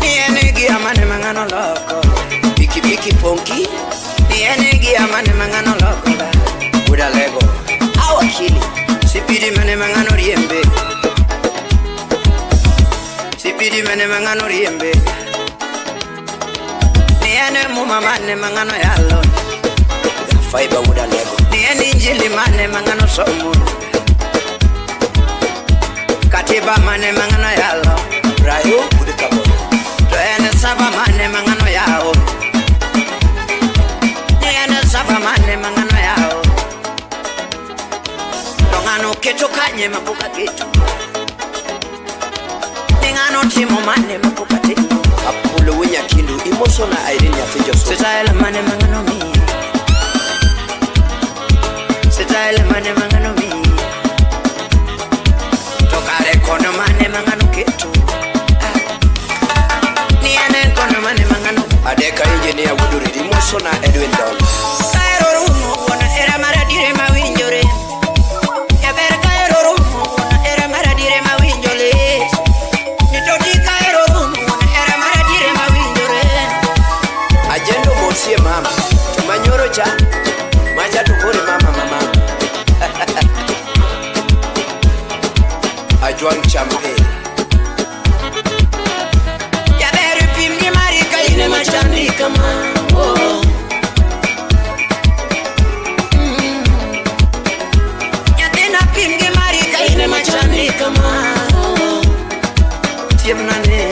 [SPEAKER 9] Nienegi amane mangano loko.
[SPEAKER 5] Piki piki ponki.
[SPEAKER 9] Nienegi amane mangano loko.
[SPEAKER 5] Buda lego.
[SPEAKER 9] Awakili. Sipidi mane mangano riembe. Sipidi mane mangano riembe. Niene muma mane mangano yalo.
[SPEAKER 5] Fiber buda lego.
[SPEAKER 9] Niene injili mane mangano somo. Katiba mane mangano yalo.
[SPEAKER 5] Rayo buda kabo.
[SPEAKER 9] Niene saba mane mangano yao. Niene saba mane mangano yao. Dongano keto kanye mapuka keto. Ningano timo mane mapuka timo.
[SPEAKER 5] Apolo wenya kindu imoso na Irene ya fijo so.
[SPEAKER 9] Sitaile mane mangano mi. Sitaile mane mangano mi. Tokare kono mane mangano keto. Niene kono mane mangano.
[SPEAKER 5] Adeka engineer wuduri imoso na Edwin Don.
[SPEAKER 9] Kairo rumo wana era mara dire mawinjore. Yaber kairo rumo wana era mara dire mawinjore. Nitoti kairo rumo wana era mara dire mawinjore.
[SPEAKER 5] Ajendo mosie mama. Tumanyoro cha. Maja tukore mama mama. Ajuang champe.
[SPEAKER 9] Yaber pimni marika ine machandika ma. Yatena pimni marika ine machandika ma. Tiemnane.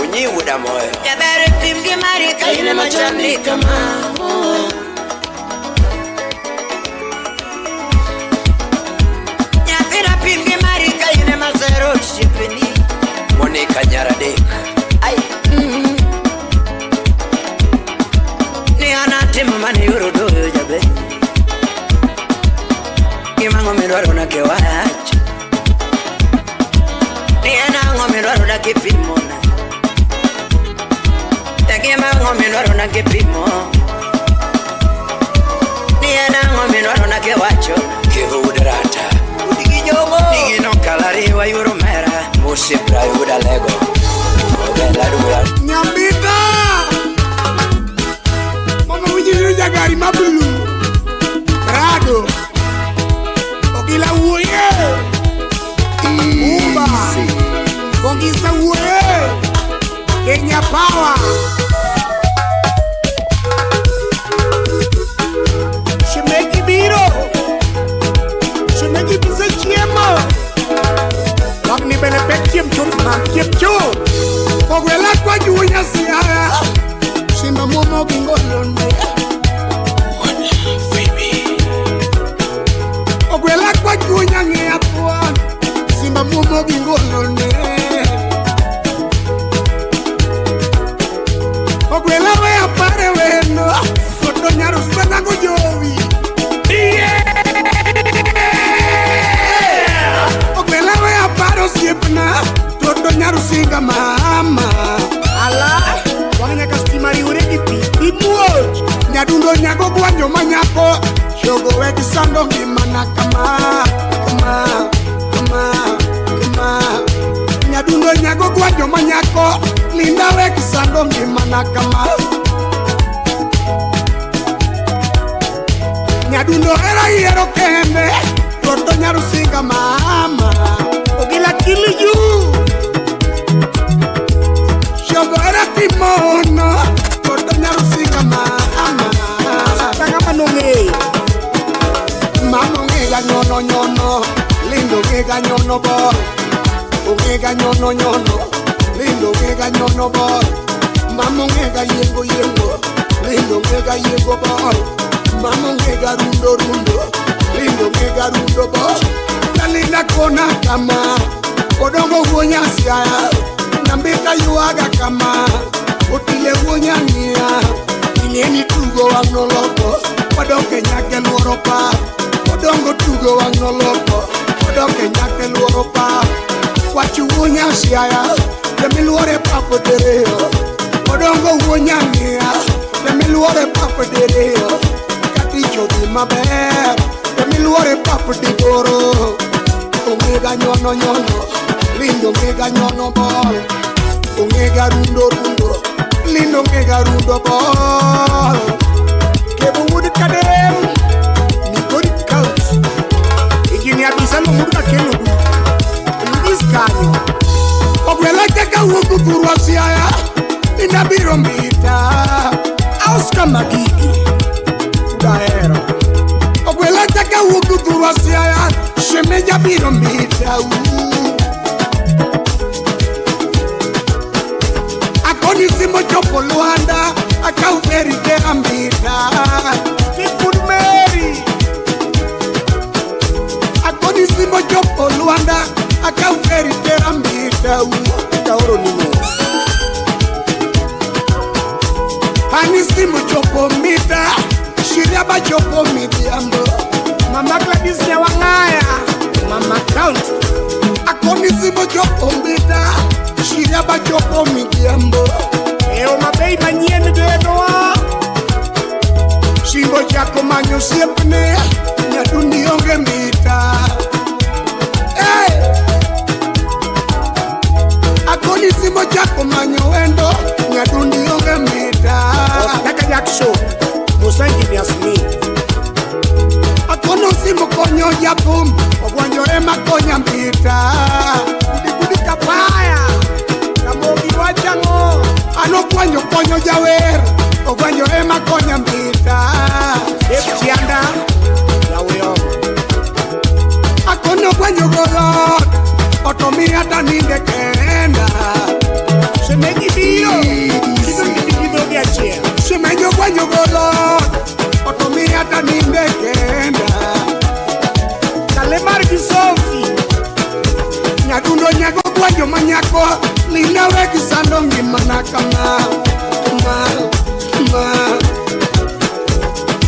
[SPEAKER 5] Unyi wuda moyo.
[SPEAKER 9] Yaber pimni marika ine machandika ma. Yatena pimni marika ine mazero shipeni.
[SPEAKER 5] Monica Nyaradek.
[SPEAKER 9] Ay. Ni anate mama ni urodo jabe. Kimango mirwaro na kewacha. Ni anango mirwaro na kipimona. Kimango mirwaro na kipimo. Ni anango mirwaro na kewacho.
[SPEAKER 5] Keho udarata.
[SPEAKER 9] Udigijogo. Nigino kalari wa yuromera.
[SPEAKER 5] Musi brai wuda lego. Ogela duya.
[SPEAKER 2] Nyambita mama wujiri jagari mabulu Rado Ogila uye Umba Kongisa uye Kenya Power Shemeki Biro Shemeki Pisa Chiemo Wagni bele pek chiem chumma chiem chum Ogwela kwa junya siya Shima momo bingo londe Ogwela kwa junya ngea tuan Shima momo bingo londe Ogwela we apare weno Koto nyaru spena go jovi Ogwela we aparo siepna Toto nyaru singa mama Ala Wanya kastimari ureki pi Imuoj Nyadundo nyago guanjo manyako Shogo weki sando gimana kama Nyadundo nyago guanjo manyako Linda weki sando gimana kama Nyadundo era hiero kende Toto nyaru singa mama Ogila kili yu Shogo era timono Toto nyaru singa mama Tanga manungi Mama ngega nyono nyono Lindo ngega nyono bor Ngega nyono nyono Lindo ngega nyono bor Mama ngega yengo yengo Lindo ngega yengo bor Mama ngega rundo rundo Lindo ngega rundo bor Nalinda kona kama Odongo huonya siya Nambika yuaga kama Otile huonya niya ingeni tugo wangno loko wadoke nyake luoro pa odongo tugo wangno loko wadoke nyake luoro pa wachu wunya siaya demiluore papo dereo odongo wunya ngia demiluore papo dereo katicho di maber demiluore papo digoro omega nyono nyono lindo omega nyono bol omega rundo rundo lindo omega rundo bol kebo wood kadem ni good couch igini abisa lo muda keno this kanyo ogwela teka wogu kurwasiaya ina biro mbita auska magigi udaero ogwela teka wogu kurwasiaya shemeja biro mbita akoni simo chopo Luanda akau veri ke ambita Kipun Mary akoni simo chopo Luanda akau veri ke ambita kaoro nimo hani simo chopo mita shiriaba chopo midiambo mama Gladys Nyawangaya mama count akoni simo chopo mita shiriaba chopo midiambo eo mabei manyien dedoa shimbo chako manyo siepne nyadundi onge mita akoni simo chako manyo wendo nyadundi onge mita Daka Jackson musangi Yasmin akono simo konyo japum ogwanyo ema konya mita kudi kapaya kamogi wachango ano kwanyo konyo jawer ogwanyo ema konya mita epchianda yaweyo akono kwanyo golot otomi hata ninde kenda semenyi dio kido giachia semenyo kwanyo golot otomi hata ninde kenda kalemar gisofi nyadundo nyago kwanyo manyako linawe kisando ngimana kama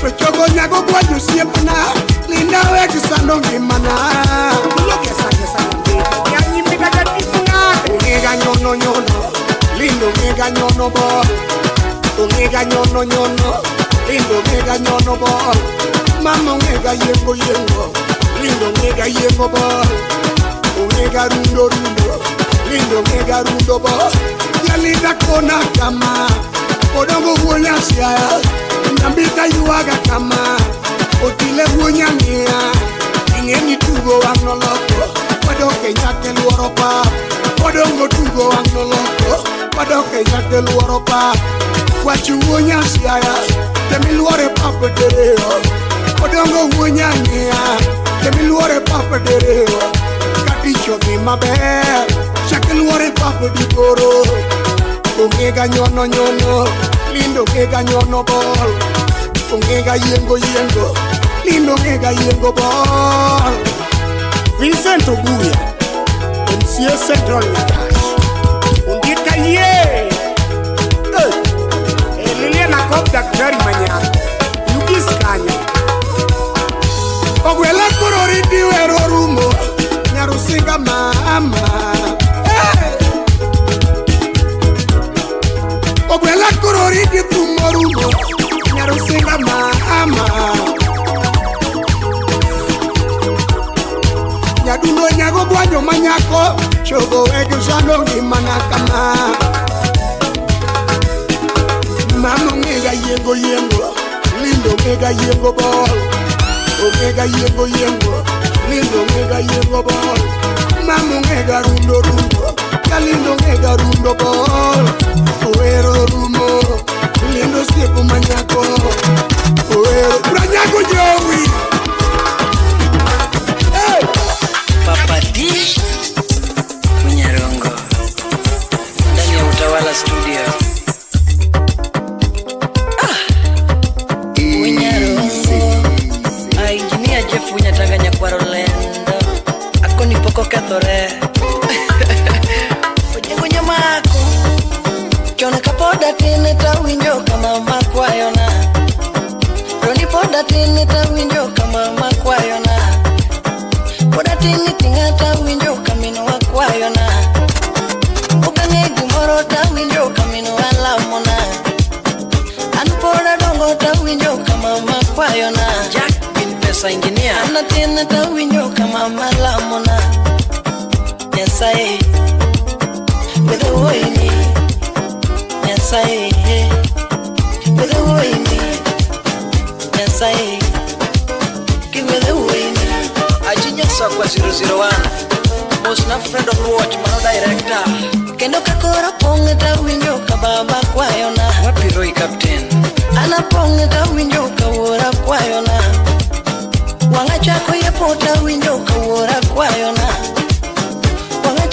[SPEAKER 2] pechogo nyago kwanyo siepna linawe kisando ngimana loke sake yanyi mika jatifunga ungega nyono nyono lindo ungega nyono bo ungega nyono nyono lindo ungega nyono bo mama ungega yengo yengo lindo ungega yengo bo ungega rundo rundo lindo ungega rundo bo yalinda kona kama odongo wunya siaya nambita yuaga kama otile wunya ngia ingeni tugo wangno loko wadoke nyake luoro pa odongo tugo wangno loko wadoke nyake luoro pa wachu wunya siaya demiluore papa dereo odongo wunya ngia demiluore papa dereo katicho di maber chakeluore papa digoro ongega nyono nyono lindo ongega nyono bol ongega yengo yengo lindo ongega yengo bol Vincent Obuya MCA Central Natash ungika ye Lilia na kop daktari manyaka Yugis kanya ogwela korori diwero rumo nyarusinga mama ogwela korori di tumorumo nyarusinga mama nyaduno nyago gwanyo manyako chogo wege shano ngimana kama mama ungega yengo yengo lindo ungega yengo bol ungega yengo yengo lindo ungega yengo bol mama ungega rundo rundo kalindo ungega rundo bol uero rumo lindo siepo manyako uero branyako jowi
[SPEAKER 3] Papa D Munyarongo ndani ya Utawala Studio. Munyarongo engineer Jeff Munyatanganya kwa Rolendo akoni poko kathore ojengo nyamako kiona kapoda poda tini tawinjo kama makwayona. Roni poda tini tawinjo kama makwayona. Poda tini tinga tawinjo kamino wakwayona. Ukane gumoro tawinjo kamino alamona. An poda dongo tawinjo kama makwayona. Jack bin pesa engineer. Ana tini tawinjo kama malamona. Yes I with the way me. Yes I with the way me. Yes I give me the way me. Ajinya sakwa 001. Most na friend of watch mano director. Kendo kakora ponge ta winjo kababa kwayona. Wapi Roy captain? Ana ponge ta winjo kawora kwayona. Wanga chako yepota winjo kawora kwayona.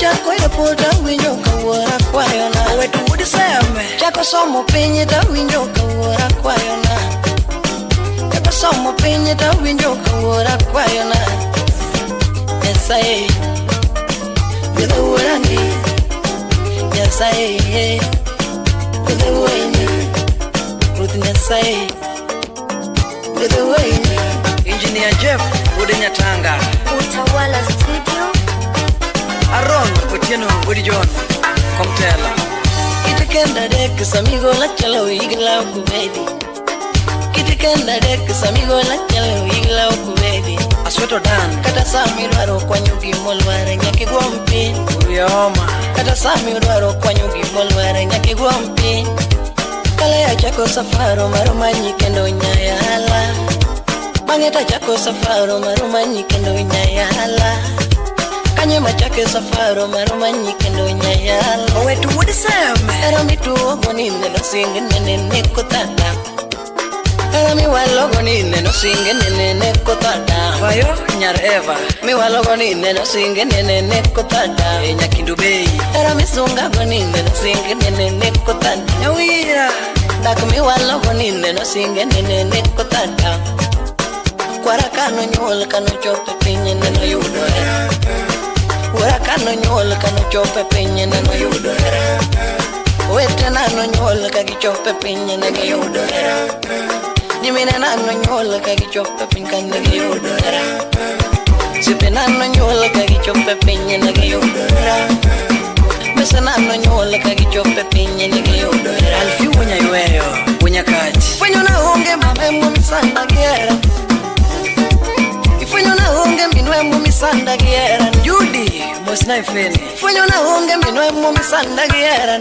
[SPEAKER 3] Chako ya pota winjo kawora kwayona. Wetu wudi seme chako somo penye ta winjo kawora kwayona. Chako somo penye ta winjo kawora kwayona. Yes I with the word yes I with the way Ruth yes I with the way Engineer Jeff Wudi Nyatanga
[SPEAKER 8] Utawala Studio
[SPEAKER 3] Aron Otieno Woody John Komtela Kitikenda dek samigo la chalo igla kubedi. Kitikenda dek samigo la chalo igla kubedi. Asweto dan kata sami dwaro kwanyugi molware nyaki gwampi uyoma. Kata sami dwaro kwanyugi molware nyaki gwampi. Kala ya chako safaro maromanyi kendo nyayala. Bangeta chako safaro maromanyi kendo nyayala. Kanye machake safaro maromanyi kendo nyayala. Wetu wudi seme era mitu ogoni neno singe nene kotata. Era mi walogoni neno singe nene kotata. Fayo nyar Eva mi walogoni neno singe nene kotata. Nyakindu bei era mi sunga goni neno singe nene kotata. Nyawira dak mi walogoni neno singe nene kotata. Kwara kano nyol kano chope pinye neno yudo era. Wara kano nyol kano chope pinye neno yudo era. Wete nano nyol kagi chope pinye negi yudo era. Nyimine nano nyol kagi chope pinye negi yudo era. Sipe nano nyol kagi chope pinye negi yudo era. Mese nano nyol kagi chope pinye negi yudo era. Alfi unya yueyo, unya kati Fwenyo na honge mame mumisanda giera. Fwenyo na honge minwe mumisanda giera. Judy Mosnai Feni Fwenyo na honge minwe mumisanda giera.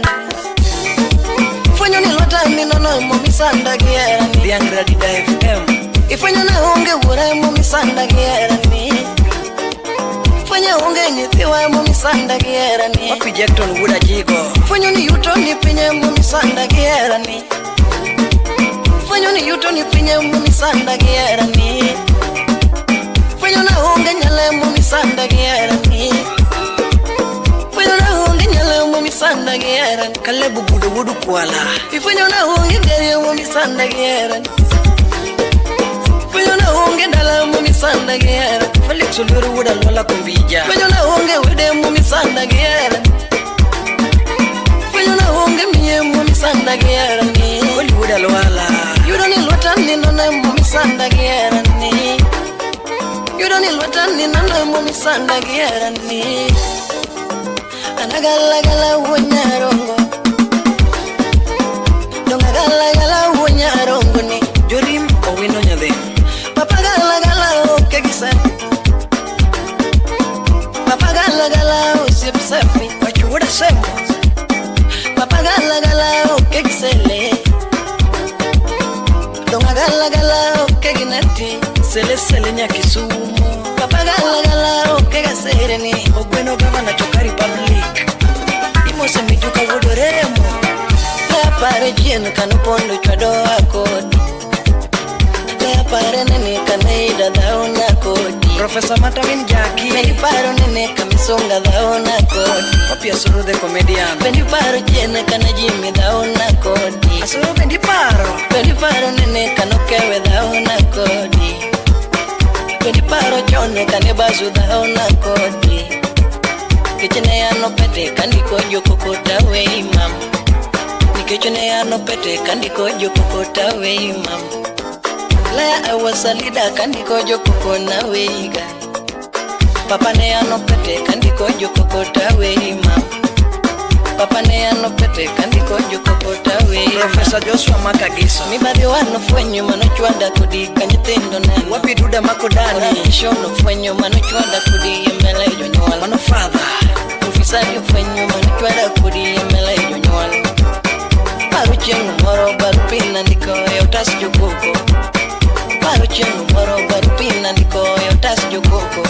[SPEAKER 3] Fwenyo ni lota minono mumisanda giera. Biangra Dida FM Ifwenyo na honge ure mumisanda giera ni. Fwenyo honge nithiwa mumisanda giera ni. Wapi Jackton Wuda Jigo Fwenyo ni yuto ni pinye mumisanda giera ni. Fwenyo ni yuto ni pinye mumisanda giera ni. Fwenyo na honge nyale mumisanda giera ni. Fwenyo na honge nyale mumisanda giera ni. Kale bubudu wudu kwala Fwenyo na honge gari mumisanda giera ni. Fwenyo na honge ndala mumisanda giera ni. Felix Oluru wuda lola kumbija Fwenyo na honge wede mumisanda giera ni. Fwenyo na honge miye mumisanda giera ni. Oli wuda lola Yudo ni lota ni nona mumisanda giera ni. Yudo ni lota ni nona mumisanda giera ni. Anagala gala wonyarongo. Donga gala gala wonyarongo ni. Jorim owino nyadhe Papa gala gala okegisa. Papa gala gala osipsefi wachuda semo. Papa gala gala okegisele. Donga gala gala okeginati. Sele sele nyakisumo. Papa gala gala okegasereni. Ogweno gavana chokari public. Imose mijuka wodoremo. Le apare jien kanu pondo chwado akodi. Le apare nene kaneida dhauna kodi. Professor Matawin Jackie Bendi paro nene kamisonga dhauna kodi. Wapi Asuru the comedian Bendi paro jien kanajimi dhauna kodi. Asuru bendi paro nene kanokewe dhauna kodi. Bendi paro chone kanebazu dhauna kodi. Kichene ano pete kaniko joko kota we imam. Nikechone ano pete kandiko joko tawe imam. Lea awasa lida kandiko joko na weiga. Papa ne ano pete kandiko joko tawe imam. Papa ne ano pete kandiko joko tawe.
[SPEAKER 9] Professor Joshua Makagiso.
[SPEAKER 3] Mibadi wano fwenyo mano chwada kudi kanyetendo nani.
[SPEAKER 9] Wapi duda makodani.
[SPEAKER 3] Shono fwenyo mano chwada kudi yemele jonyola.
[SPEAKER 9] Mano father.
[SPEAKER 3] Ufisadi fwenyo mano chwada kudi yemele jonyola. Paruchengu moro barupina ndiko yotas jokoko. Paruchengu moro barupina ndiko yotas jokoko.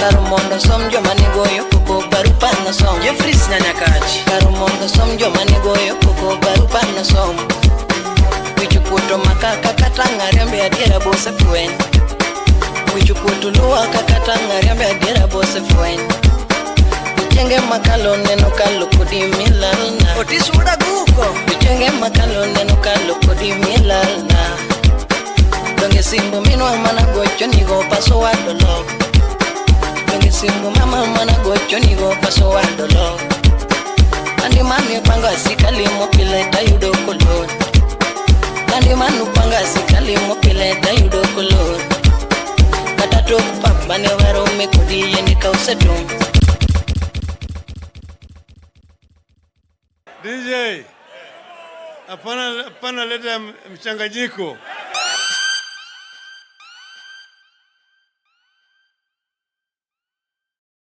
[SPEAKER 3] Karumondo somjo manigo yokoko barupana som.
[SPEAKER 9] Jeffries Nyanyakachi.
[SPEAKER 3] Karumondo somjo manigo yokoko barupana som. Wichukuto makaka katanga rembe adira bose fuen. Wichukuto luwa kakatanga rembe adira bose fuen. Wichenge makalo neno kalo kudi milalna.
[SPEAKER 9] Otis Udaguko.
[SPEAKER 3] Wichenge makalo neno kalo kudi milalna. Donge simbu minwa mana gocho nigo paso wadolo. Donge simbu mama mana gocho nigo paso wadolo. Andi mani panga sikali mopileta yudo kolon. Andi manu panga sikali mopileta yudo kolon. Katato kupapane wero mekudi yenika usedum.
[SPEAKER 10] DJ, hapana leta mchanganyiko.